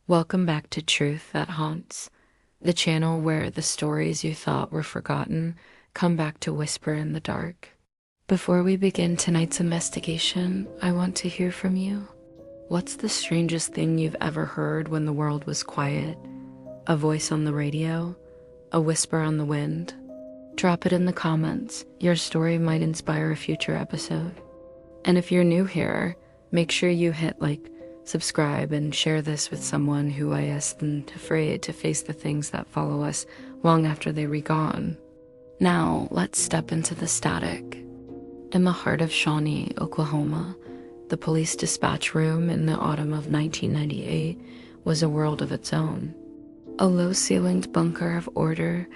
Welcome back to Truth That Haunts, the channel where the stories you thought were forgotten come back to whisper in the dark. Before we begin tonight's investigation, I want to hear from you. What's the strangest thing you've ever heard when the world was quiet? A voice on the radio? A whisper on the wind? Drop it in the comments. Your story might inspire a future episode. And if you're new here, make sure you hit like, subscribe, and share this with someone who isn't afraid to face the things that follow us long after they be gone. Now, let's step into the static. In the heart of Shawnee, Oklahoma, the police dispatch room in the autumn of 1998 was a world of its own. A low-ceilinged bunker of order,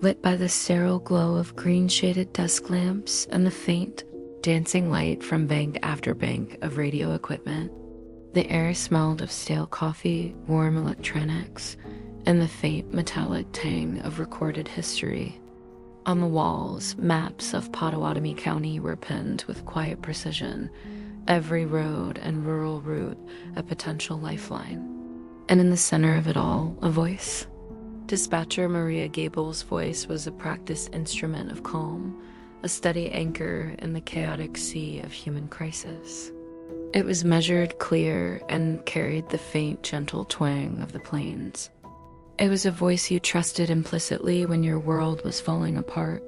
lit by the sterile glow of green-shaded desk lamps and the faint, dancing light from bank after bank of radio equipment. The air smelled of stale coffee, warm electronics, and the faint metallic tang of recorded history. On the walls, maps of Pottawatomie County were pinned with quiet precision, every road and rural route a potential lifeline. And in the center of it all, a voice. Dispatcher Maria Gable's voice was a practiced instrument of calm, a steady anchor in the chaotic sea of human crisis. It was measured, clear, and carried the faint, gentle twang of the plains. It was a voice you trusted implicitly when your world was falling apart.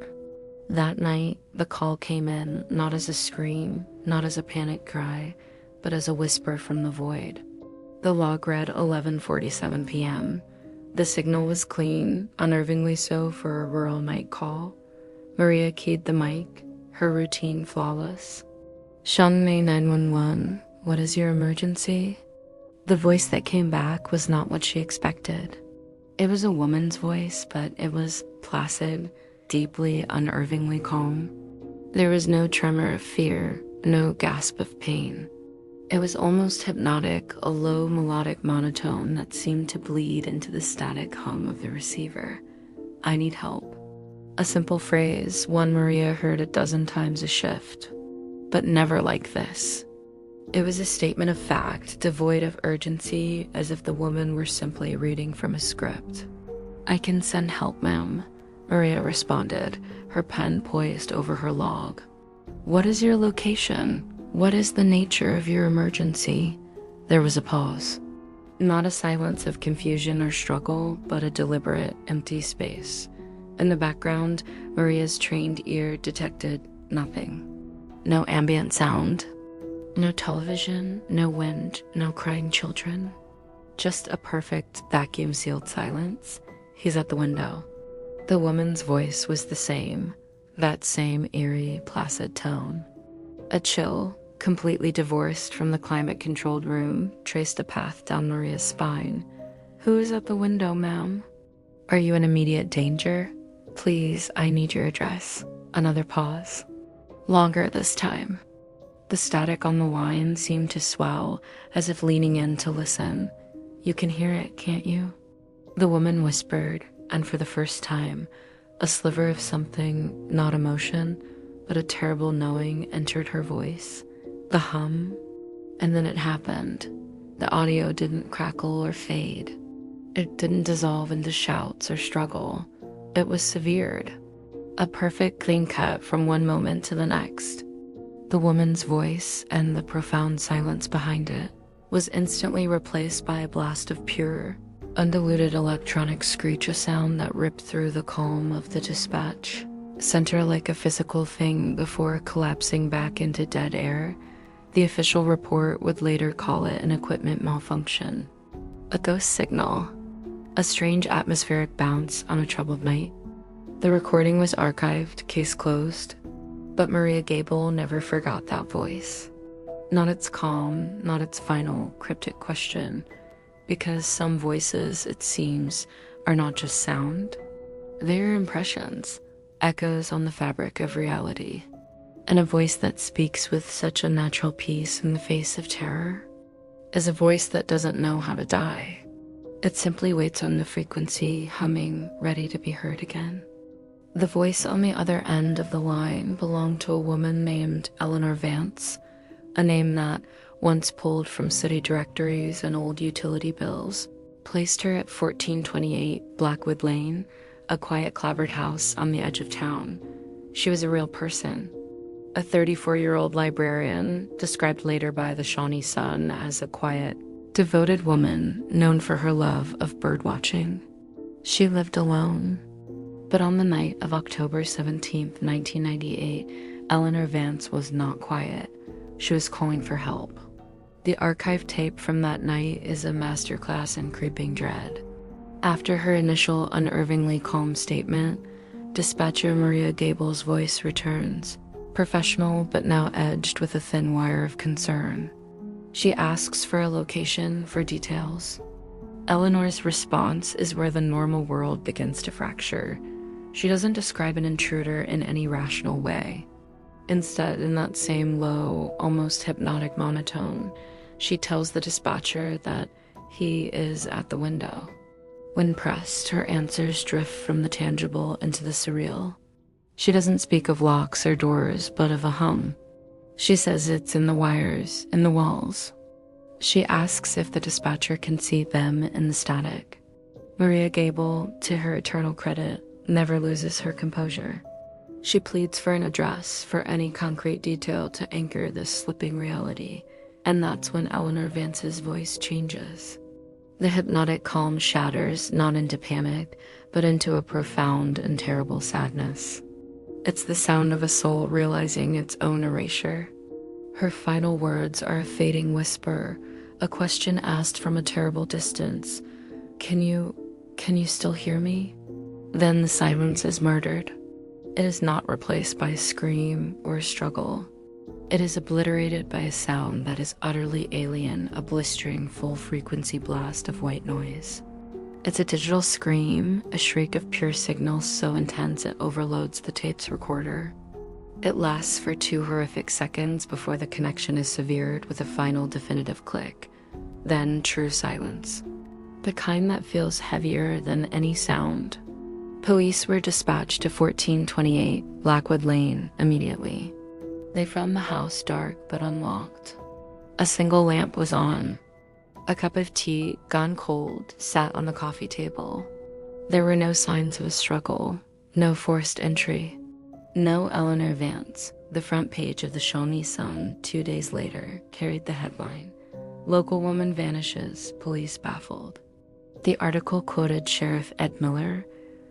That night, the call came in not as a scream, not as a panic cry, but as a whisper from the void. The log read 11:47 p.m. The signal was clean, unnervingly so for a rural night call. Maria keyed the mic, her routine flawless. Shawnee 911, what is your emergency? The voice that came back was not what she expected. It was a woman's voice, but it was placid, deeply, unnervingly calm. There was no tremor of fear, no gasp of pain. It was almost hypnotic, a low melodic monotone that seemed to bleed into the static hum of the receiver. I need help. A simple phrase, one Maria heard a dozen times a shift. But never like this. It was a statement of fact, devoid of urgency, as if the woman were simply reading from a script. I can send help, ma'am, Maria responded, her pen poised over her log. What is your location? What is the nature of your emergency? There was a pause. Not a silence of confusion or struggle, but a deliberate, empty space. In the background, Maria's trained ear detected nothing. No ambient sound, no television, no wind, no crying children. Just a perfect vacuum-sealed silence. He's at the window. The woman's voice was the same, that same eerie, placid tone. A chill, completely divorced from the climate-controlled room, traced a path down Maria's spine. Who is at the window, ma'am? Are you in immediate danger? Please, I need your address. Another pause. Longer this time. The static on the line seemed to swell, as if leaning in to listen. You can hear it, can't you? The woman whispered, and for the first time, a sliver of something, not emotion, but a terrible knowing entered her voice. The hum, and then it happened. The audio didn't crackle or fade. It didn't dissolve into shouts or struggle. It was severed. A perfect clean cut from one moment to the next. The woman's voice, and the profound silence behind it, was instantly replaced by a blast of pure, undiluted electronic screech, a sound that ripped through the calm of the dispatch. Center like a physical thing before collapsing back into dead air, the official report would later call it an equipment malfunction. A ghost signal. A strange atmospheric bounce on a troubled night. The recording was archived, case closed, but Maria Gable never forgot that voice. Not its calm, not its final, cryptic question, because some voices, it seems, are not just sound. They're impressions, echoes on the fabric of reality, and a voice that speaks with such a natural peace in the face of terror is a voice that doesn't know how to die. It simply waits on the frequency, humming, ready to be heard again. The voice on the other end of the line belonged to a woman named Eleanor Vance, a name that, once pulled from city directories and old utility bills, placed her at 1428 Blackwood Lane, a quiet clapboard house on the edge of town. She was a real person. A 34-year-old librarian, described later by the Shawnee Sun as a quiet, devoted woman known for her love of birdwatching. She lived alone. But on the night of October 17, 1998, Eleanor Vance was not quiet. She was calling for help. The archive tape from that night is a masterclass in creeping dread. After her initial unnervingly calm statement, dispatcher Maria Gable's voice returns, professional but now edged with a thin wire of concern. She asks for a location for details. Eleanor's response is where the normal world begins to fracture. She doesn't describe an intruder in any rational way. Instead, in that same low, almost hypnotic monotone, she tells the dispatcher that he is at the window. When pressed, her answers drift from the tangible into the surreal. She doesn't speak of locks or doors, but of a hum. She says it's in the wires, in the walls. She asks if the dispatcher can see them in the static. Maria Gable, to her eternal credit, never loses her composure. She pleads for an address, for any concrete detail to anchor this slipping reality, and that's when Eleanor Vance's voice changes. The hypnotic calm shatters, not into panic, but into a profound and terrible sadness. It's the sound of a soul realizing its own erasure. Her final words are a fading whisper, a question asked from a terrible distance. Can you still hear me? Then the silence is murdered. It is not replaced by a scream or a struggle. It is obliterated by a sound that is utterly alien, a blistering full-frequency blast of white noise. It's a digital scream, a shriek of pure signal so intense it overloads the tape's recorder. It lasts for 2 horrific seconds before the connection is severed with a final definitive click. Then true silence. The kind that feels heavier than any sound. Police were dispatched to 1428 Blackwood Lane immediately. They found the house dark but unlocked. A single lamp was on. A cup of tea, gone cold, sat on the coffee table. There were no signs of a struggle, no forced entry. No Eleanor Vance. The front page of the Shawnee Sun 2 days later carried the headline, "Local woman vanishes, police baffled." The article quoted Sheriff Ed Miller.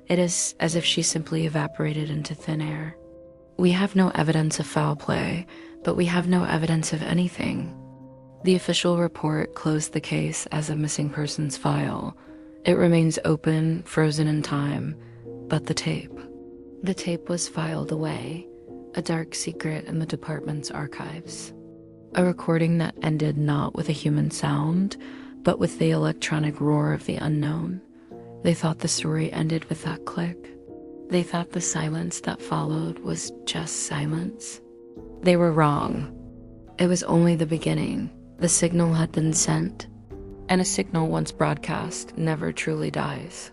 It is as if she simply evaporated into thin air. We have no evidence of foul play, but we have no evidence of anything. The official report closed the case as a missing persons file. It remains open, frozen in time, but the tape was filed away, a dark secret in the department's archives. A recording that ended not with a human sound, but with the electronic roar of the unknown. They thought the story ended with that click. They thought the silence that followed was just silence. They were wrong. It was only the beginning. The signal had been sent, and a signal once broadcast never truly dies.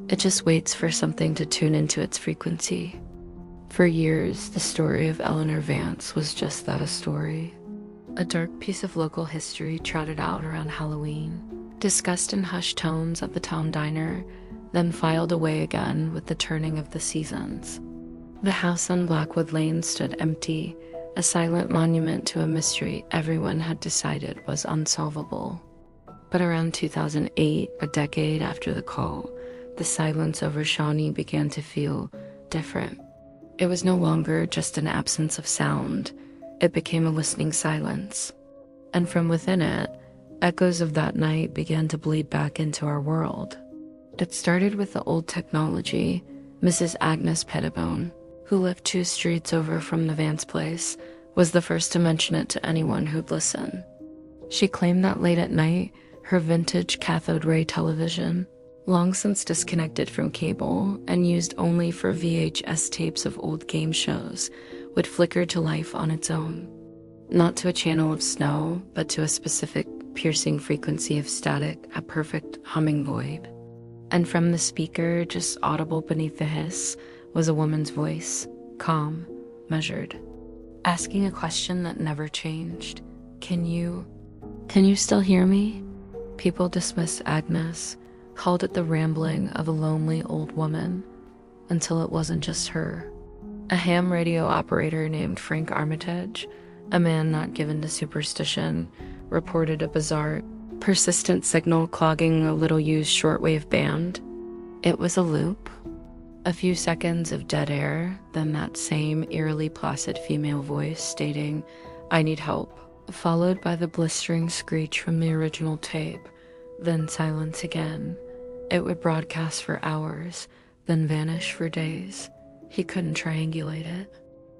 It just waits for something to tune into its frequency. For years, the story of Eleanor Vance was just that, a story. A dark piece of local history trotted out around Halloween, discussed in hushed tones at the town diner, then filed away again with the turning of the seasons. The house on Blackwood Lane stood empty, a silent monument to a mystery everyone had decided was unsolvable. But around 2008, a decade after the call, the silence over Shawnee began to feel different. It was no longer just an absence of sound. It became a listening silence. And from within it, echoes of that night began to bleed back into our world. It started with the old technology. Mrs. Agnes Pettibone, who lived 2 streets over from the Vance place, was the first to mention it to anyone who'd listen. She claimed that late at night, her vintage cathode ray television, long since disconnected from cable and used only for VHS tapes of old game shows, would flicker to life on its own. Not to a channel of snow, but to a specific piercing frequency of static, a perfect humming void. And from the speaker, just audible beneath the hiss, was a woman's voice, calm, measured, asking a question that never changed. Can you still hear me? People dismissed Agnes, called it the rambling of a lonely old woman, until it wasn't just her. A ham radio operator named Frank Armitage, a man not given to superstition, reported a bizarre, persistent signal clogging a little-used shortwave band. It was a loop. A few seconds of dead air, then that same eerily placid female voice stating, "I need help," followed by the blistering screech from the original tape, then silence again. It would broadcast for hours, then vanish for days. He couldn't triangulate it.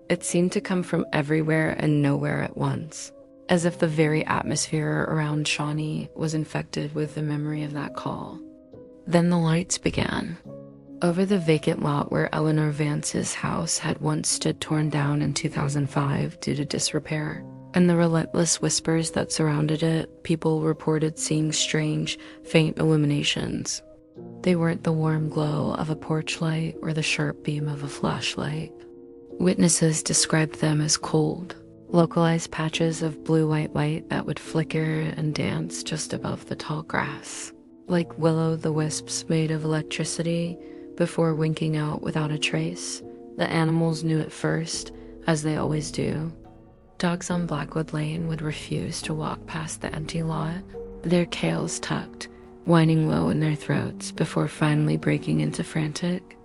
It seemed to come from everywhere and nowhere at once, as if the very atmosphere around Shawnee was infected with the memory of that call. Then the lights began. Over the vacant lot where Eleanor Vance's house had once stood torn down in 2005 due to disrepair, and the relentless whispers that surrounded it, people reported seeing strange, faint illuminations. They weren't the warm glow of a porch light or the sharp beam of a flashlight. Witnesses described them as cold, localized patches of blue-white light that would flicker and dance just above the tall grass, like will-o'-the-wisps made of electricity before winking out without a trace. The animals knew it first, as they always do. Dogs on Blackwood Lane would refuse to walk past the empty lot, their tails tucked, whining low in their throats before finally breaking into frantic,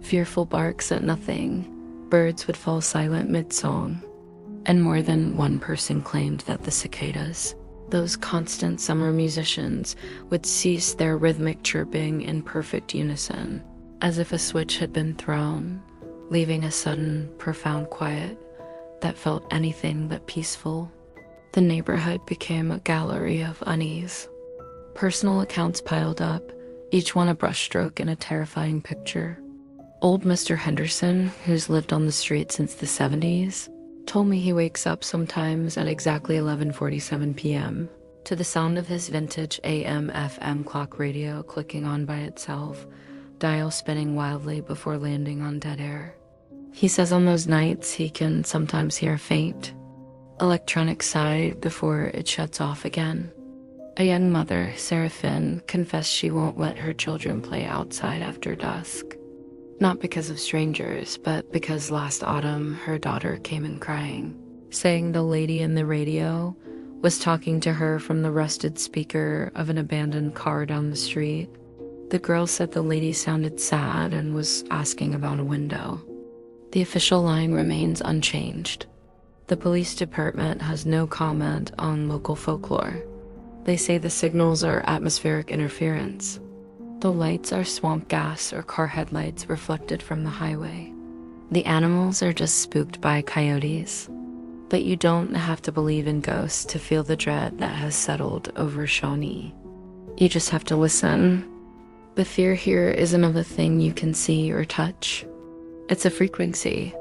fearful barks at nothing. Birds would fall silent mid-song, and more than one person claimed that the cicadas, those constant summer musicians, would cease their rhythmic chirping in perfect unison, as if a switch had been thrown, leaving a sudden, profound quiet that felt anything but peaceful. The neighborhood became a gallery of unease. Personal accounts piled up, each one a brushstroke in a terrifying picture. Old Mr. Henderson, who's lived on the street since the 70s, told me he wakes up sometimes at exactly 11:47 p.m. to the sound of his vintage AM/FM clock radio clicking on by itself, dial spinning wildly before landing on dead air. He says on those nights he can sometimes hear a faint, electronic sigh before it shuts off again. A young mother, Sarah Finn, confessed she won't let her children play outside after dusk. Not because of strangers, but because last autumn her daughter came in crying, saying the lady in the radio was talking to her from the rusted speaker of an abandoned car down the street. The girl said the lady sounded sad and was asking about a window. The official line remains unchanged. The police department has no comment on local folklore. They say the signals are atmospheric interference. The lights are swamp gas or car headlights reflected from the highway. The animals are just spooked by coyotes. But you don't have to believe in ghosts to feel the dread that has settled over Shawnee. You just have to listen. The fear here isn't of a thing you can see or touch. It's a frequency,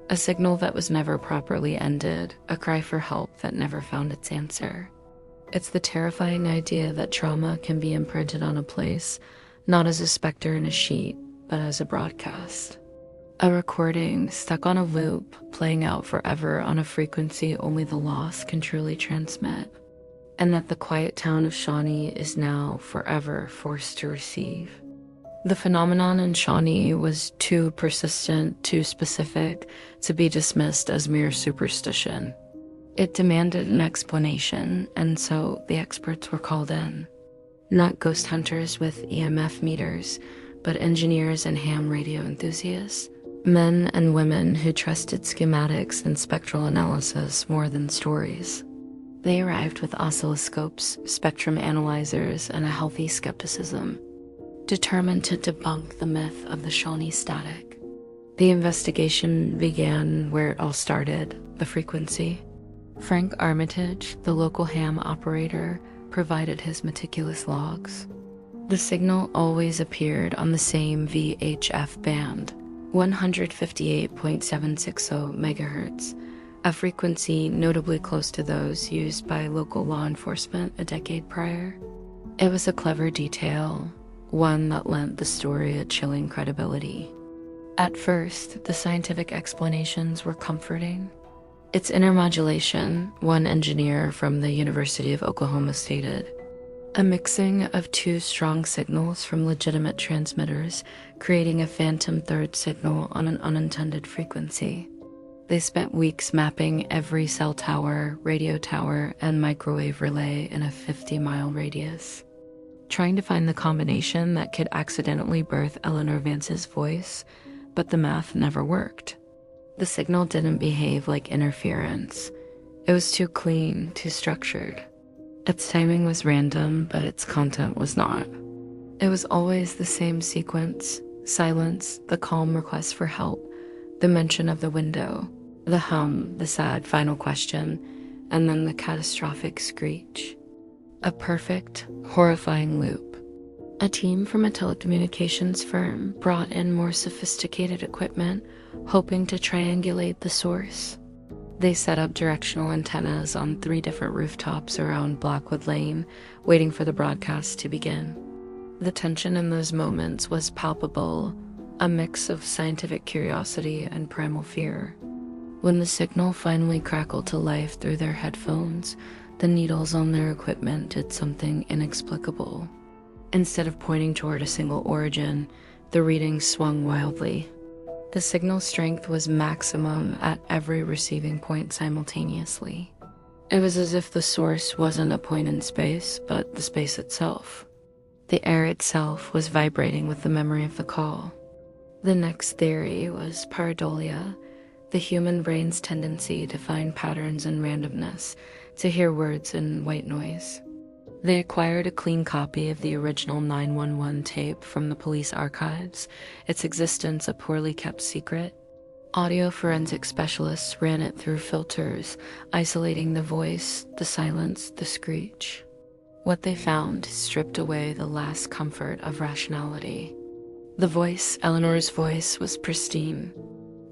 a signal that was never properly ended, a cry for help that never found its answer. It's the terrifying idea that trauma can be imprinted on a place, not as a specter in a sheet, but as a broadcast. A recording stuck on a loop, playing out forever on a frequency only the lost can truly transmit. And that the quiet town of Shawnee is now forever forced to receive. The phenomenon in Shawnee was too persistent, too specific, to be dismissed as mere superstition. It demanded an explanation, and so the experts were called in. Not ghost hunters with EMF meters, but engineers and ham radio enthusiasts. Men and women who trusted schematics and spectral analysis more than stories. They arrived with oscilloscopes, spectrum analyzers, and a healthy skepticism, determined to debunk the myth of the Shawnee static. The investigation began where it all started, the frequency. Frank Armitage, the local ham operator, provided his meticulous logs. The signal always appeared on the same VHF band, 158.760 megahertz, a frequency notably close to those used by local law enforcement a decade prior. It was a clever detail, one that lent the story a chilling credibility. At first, the scientific explanations were comforting. It's intermodulation, one engineer from the University of Oklahoma stated. A mixing of two strong signals from legitimate transmitters, creating a phantom third signal on an unintended frequency. They spent weeks mapping every cell tower, radio tower, and microwave relay in a 50-mile radius, trying to find the combination that could accidentally birth Eleanor Vance's voice, but the math never worked. The signal didn't behave like interference. It was too clean, too structured. Its timing was random, but its content was not. It was always the same sequence: silence, the calm request for help, the mention of the window, the hum, the sad final question, and then the catastrophic screech. A perfect, horrifying loop. A team from a telecommunications firm brought in more sophisticated equipment, hoping to triangulate the source. They set up directional antennas on 3 different rooftops around Blackwood Lane, waiting for the broadcast to begin. The tension in those moments was palpable, a mix of scientific curiosity and primal fear. When the signal finally crackled to life through their headphones, the needles on their equipment did something inexplicable. Instead of pointing toward a single origin, the readings swung wildly. The signal strength was maximum at every receiving point simultaneously. It was as if the source wasn't a point in space, but the space itself. The air itself was vibrating with the memory of the call. The next theory was pareidolia, the human brain's tendency to find patterns in randomness, to hear words in white noise. They acquired a clean copy of the original 911 tape from the police archives, its existence a poorly kept secret. Audio forensic specialists ran it through filters, isolating the voice, the silence, the screech. What they found stripped away the last comfort of rationality. The voice, Eleanor's voice, was pristine.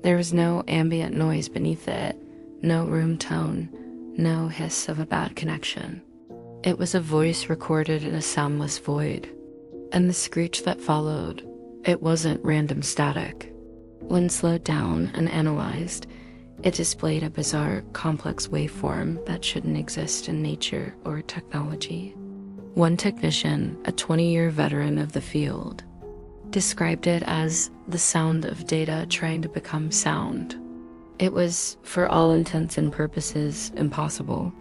There was no ambient noise beneath it, no room tone, no hiss of a bad connection. It was a voice recorded in a soundless void. And the screech that followed, it wasn't random static. When slowed down and analyzed, it displayed a bizarre, complex waveform that shouldn't exist in nature or technology. One technician, a 20-year veteran of the field, described it as the sound of data trying to become sound. It was, for all intents and purposes, impossible.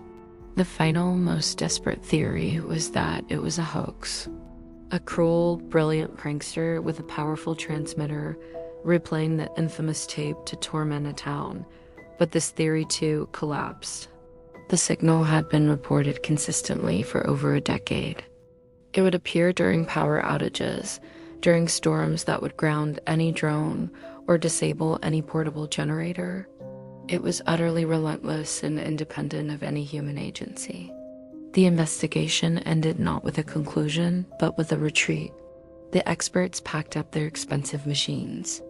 The final, most desperate theory was that it was a hoax. A cruel, brilliant prankster with a powerful transmitter replaying the infamous tape to torment a town. But this theory, too, collapsed. The signal had been reported consistently for over a decade. It would appear during power outages, during storms that would ground any drone or disable any portable generator. It was utterly relentless and independent of any human agency. The investigation ended not with a conclusion, but with a retreat. The experts packed up their expensive machines.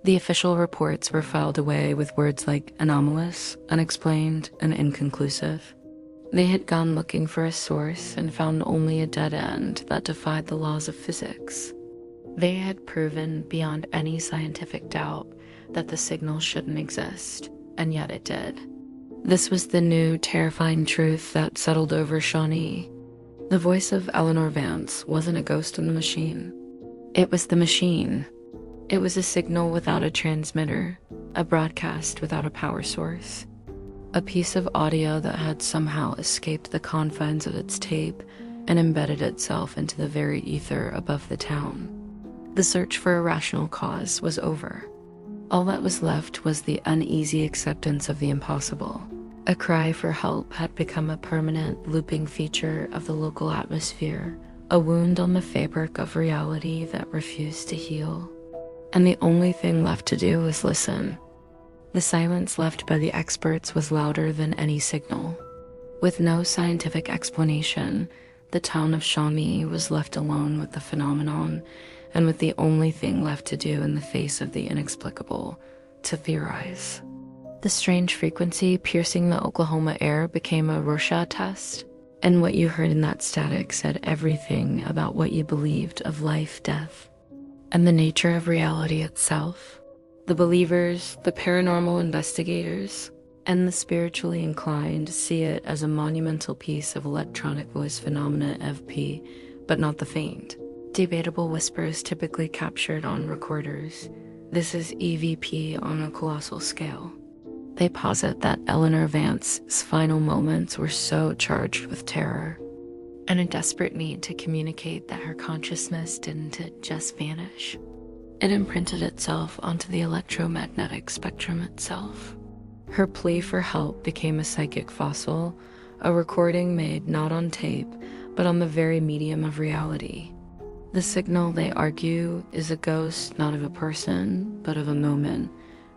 The official reports were filed away with words like anomalous, unexplained, and inconclusive. They had gone looking for a source and found only a dead end that defied the laws of physics. They had proven beyond any scientific doubt that the signal shouldn't exist. And yet it did. This was the new, terrifying truth that settled over Shawnee. The voice of Eleanor Vance wasn't a ghost in the machine. It was the machine. It was a signal without a transmitter, a broadcast without a power source, a piece of audio that had somehow escaped the confines of its tape and embedded itself into the very ether above the town. The search for a rational cause was over. All that was left was the uneasy acceptance of the impossible. A cry for help had become a permanent, looping feature of the local atmosphere, a wound on the fabric of reality that refused to heal. And the only thing left to do was listen. The silence left by the experts was louder than any signal. With no scientific explanation, the town of Shawnee was left alone with the phenomenon, and with the only thing left to do in the face of the inexplicable, to theorize. The strange frequency piercing the Oklahoma air became a Rorschach test, and what you heard in that static said everything about what you believed of life, death, and the nature of reality itself. The believers, the paranormal investigators, and the spiritually inclined see it as a monumental piece of electronic voice phenomena (EVP), but not the faint. Debatable whispers typically captured on recorders. This is EVP on a colossal scale. They posit that Eleanor Vance's final moments were so charged with terror and a desperate need to communicate that her consciousness didn't just vanish. It imprinted itself onto the electromagnetic spectrum itself. Her plea for help became a psychic fossil, a recording made not on tape, but on the very medium of reality. The signal, they argue, is a ghost not of a person, but of a moment,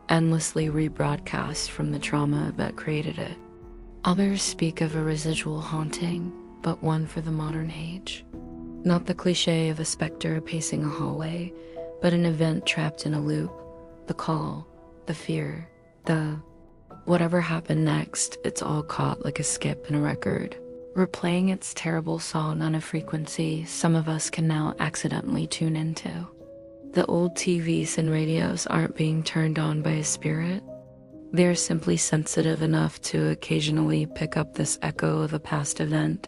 endlessly rebroadcast from the trauma that created it. Others speak of a residual haunting, but one for the modern age. Not the cliche of a specter pacing a hallway, but an event trapped in a loop. The call, the fear, the whatever happened next, it's all caught like a skip in a record. Replaying its terrible song on a frequency some of us can now accidentally tune into. The old TVs and radios aren't being turned on by a spirit. They're simply sensitive enough to occasionally pick up this echo of a past event,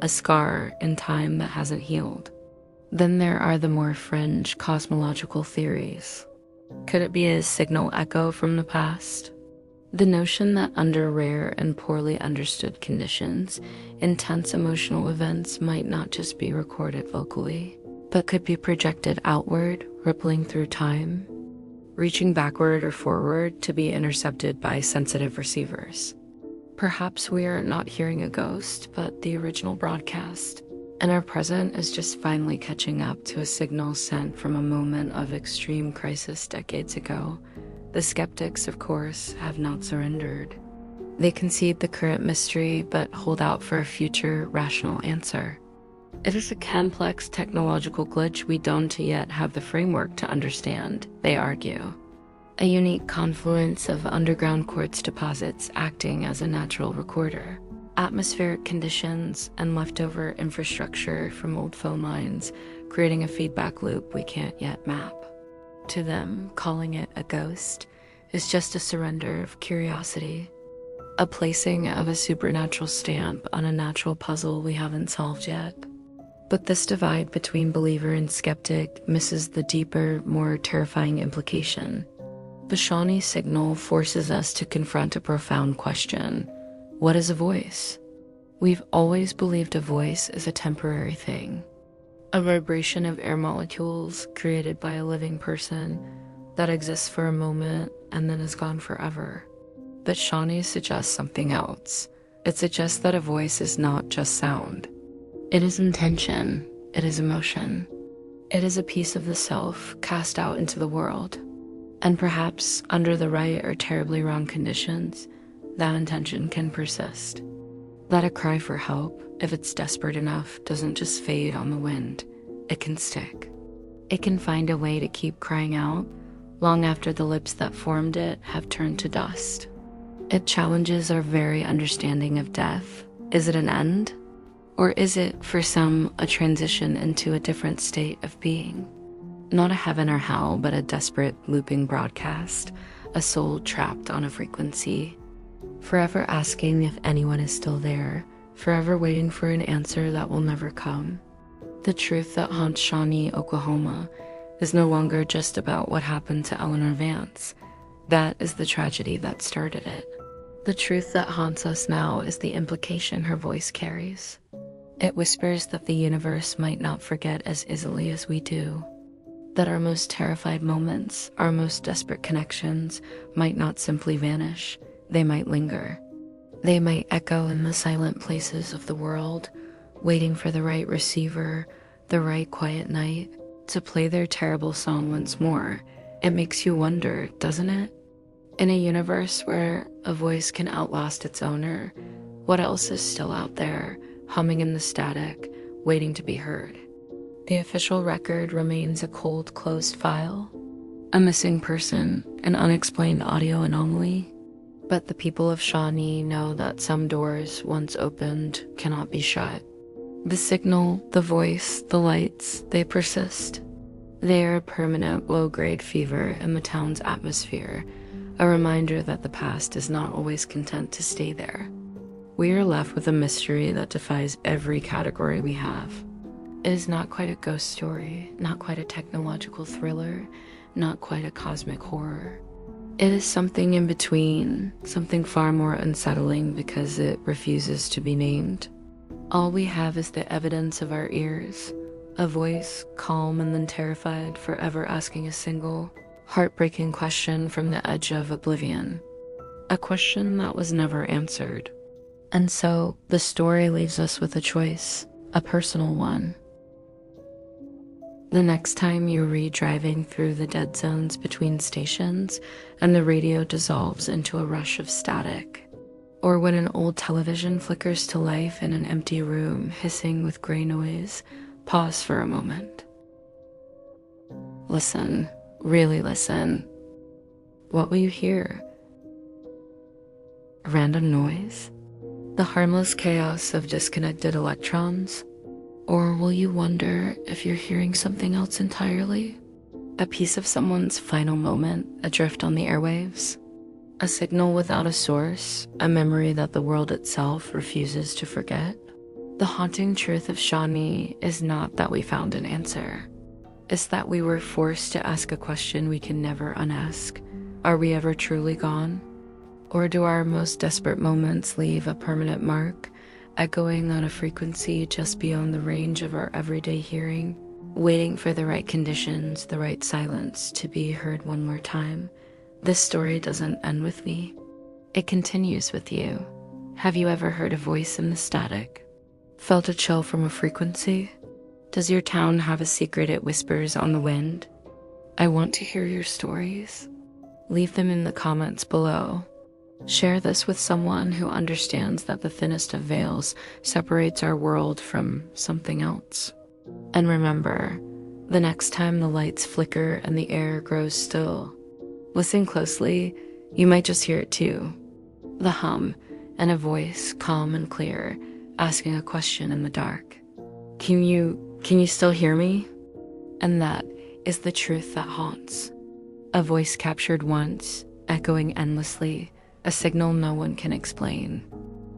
a scar in time that hasn't healed. Then there are the more fringe cosmological theories. Could it be a signal echo from the past? The notion that under rare and poorly understood conditions, intense emotional events might not just be recorded locally, but could be projected outward, rippling through time, reaching backward or forward to be intercepted by sensitive receivers. Perhaps we are not hearing a ghost, but the original broadcast, and our present is just finally catching up to a signal sent from a moment of extreme crisis decades ago. The skeptics, of course, have not surrendered. They concede the current mystery, but hold out for a future rational answer. It is a complex technological glitch we don't yet have the framework to understand, they argue. A unique confluence of underground quartz deposits acting as a natural recorder, atmospheric conditions, and leftover infrastructure from old phone lines, creating a feedback loop we can't yet map. To them, calling it a ghost is just a surrender of curiosity, a placing of a supernatural stamp on a natural puzzle we haven't solved yet. But this divide between believer and skeptic misses the deeper, more terrifying implication. The Shawnee signal forces us to confront a profound question. What is a voice? We've always believed a voice is a temporary thing, a vibration of air molecules created by a living person that exists for a moment and then is gone forever. But Shawnee suggests something else. It suggests that a voice is not just sound. It is intention. It is emotion. It is a piece of the self cast out into the world. And perhaps under the right or terribly wrong conditions, that intention can persist. That a cry for help, if it's desperate enough, doesn't just fade on the wind. It can stick. It can find a way to keep crying out long after the lips that formed it have turned to dust. It challenges our very understanding of death. Is it an end? Or is it, for some, a transition into a different state of being? Not a heaven or hell, but a desperate looping broadcast, a soul trapped on a frequency, forever asking if anyone is still there, forever waiting for an answer that will never come. The truth that haunts Shawnee, Oklahoma, is no longer just about what happened to Eleanor Vance. That is the tragedy that started it. The truth that haunts us now is the implication her voice carries. It whispers that the universe might not forget as easily as we do, that our most terrified moments, our most desperate connections, might not simply vanish. They might linger. They might echo in the silent places of the world, waiting for the right receiver, the right quiet night, to play their terrible song once more. It makes you wonder, doesn't it? In a universe where a voice can outlast its owner, what else is still out there, humming in the static, waiting to be heard? The official record remains a cold, closed file, a missing person, an unexplained audio anomaly. But the people of Shawnee know that some doors, once opened, cannot be shut. The signal, the voice, the lights, they persist. They are a permanent low-grade fever in the town's atmosphere, a reminder that the past is not always content to stay there. We are left with a mystery that defies every category we have. It is not quite a ghost story, not quite a technological thriller, not quite a cosmic horror. It is something in between, something far more unsettling because it refuses to be named. All we have is the evidence of our ears, a voice, calm and then terrified, forever asking a single, heartbreaking question from the edge of oblivion. A question that was never answered. And so, the story leaves us with a choice, a personal one. The next time you're re-driving through the dead zones between stations and the radio dissolves into a rush of static, or when an old television flickers to life in an empty room hissing with gray noise, pause for a moment. Listen, really listen. What will you hear? A random noise? The harmless chaos of disconnected electrons? Or will you wonder if you're hearing something else entirely? A piece of someone's final moment adrift on the airwaves? A signal without a source, a memory that the world itself refuses to forget? The haunting truth of Shawnee is not that we found an answer. It's that we were forced to ask a question we can never unask. Are we ever truly gone? Or do our most desperate moments leave a permanent mark, echoing on a frequency just beyond the range of our everyday hearing, waiting for the right conditions, the right silence to be heard one more time? This story doesn't end with me. It continues with you. Have you ever heard a voice in the static? Felt a chill from a frequency? Does your town have a secret it whispers on the wind? I want to hear your stories. Leave them in the comments below. Share this with someone who understands that the thinnest of veils separates our world from something else. And remember, the next time the lights flicker and the air grows still, listen closely. You might just hear it too. The hum and a voice, calm and clear, asking a question in the dark. Can you still hear me? And that is the truth that haunts. A voice captured once, echoing endlessly, a signal no one can explain.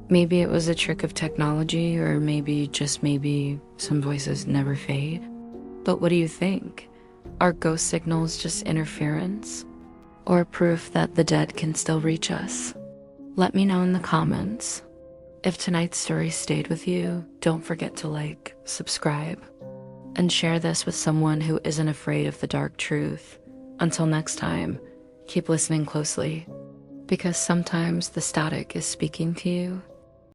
Maybe it was a trick of technology, or maybe, just maybe, some voices never fade. But what do you think? Are ghost signals just interference? Or proof that the dead can still reach us? Let me know in the comments. If tonight's story stayed with you, don't forget to like, subscribe, and share this with someone who isn't afraid of the dark truth. Until next time, keep listening closely, because sometimes the static is speaking to you